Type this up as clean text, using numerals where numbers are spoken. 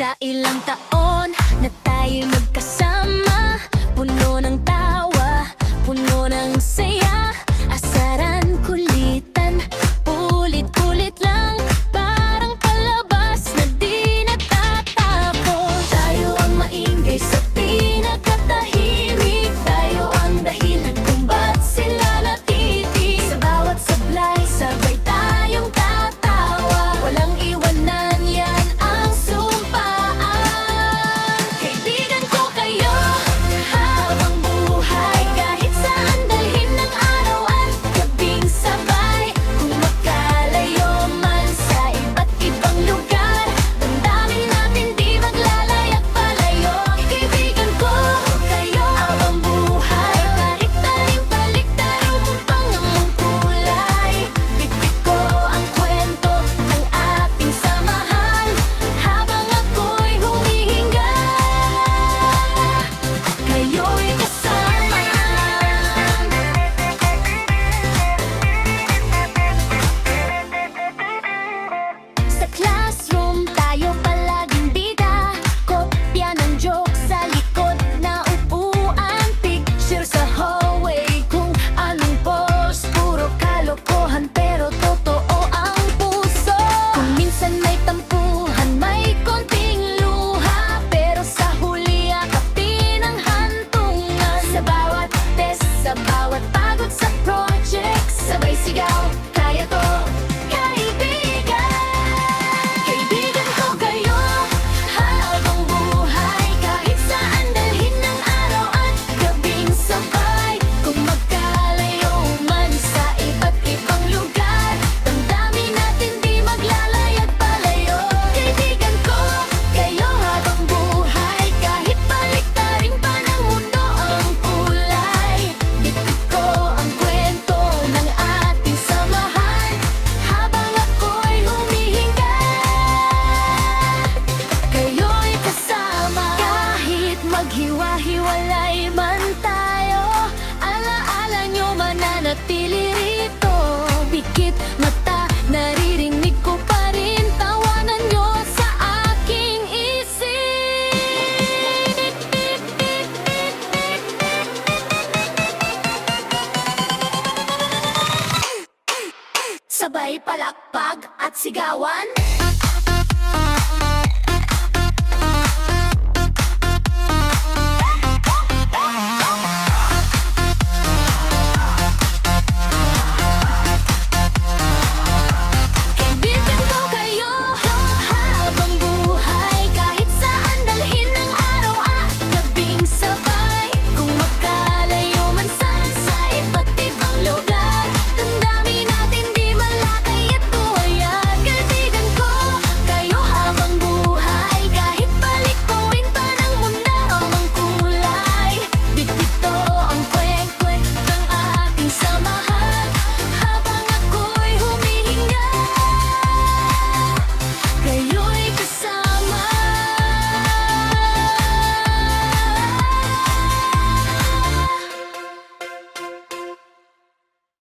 Sa ilang taon na tayo magkasama, puno ng tawa, puno ng saya, asaran, kulitan, ulit-ulit lang, parang palabas na di natatapos. Tayo ang maingay sa pinagkatahimik, tayo ang dahilan kung ba't sila natitig. Sa bawat sablay, sabay tayong tatawa, walang iwanan, yan ang sumpaan. Kaibigan ko kayo habang buhay, kahit saan dalhin ng araw at gabing sabay. Kung magkalayo man sa iba't ibang lugar, damdamin natin di maglalayag palayo. Kaibigan ko kayo habang buhay, kahit taling baliktarin pang ang kulay. Bitbit ko ang kwento ng ating samahan, habang ako'y humihinga, kayo'y kasama. Sa classroom, tayo palaging bida, kopya ng joke sa likod na upuan, picture sa hallway kung anong post, puro kalokohan pero totoo ang puso. Kung minsan may tampuhan, may konting luha, pero sa huli akapin ang hantungan. Sa bawat test, sa bawat pagod sa project, sabay sigaw, kaya to, kaibigan. Kaibigan ko kayo habang buhay, kahit saan dalhin ng araw at gabing sabay. Kung magkalayo man sa iba't ibang lugar, damdamin natin di maglalayag palayo. Kaibigan ko kayo habang buhay, kahit baliktarin pa ng mundo ang kulay. Bitbit ko ang kwento ng ating samahan, habang ako'y humihinga, kayo'y kasama. Kahit maghiwa-hiwalay man tayo, alaala nyo mananatili rito. Pikit mata, naririnig ko pa rin tawanan nyo sa aking isip. Sabay palakpak at sigawan,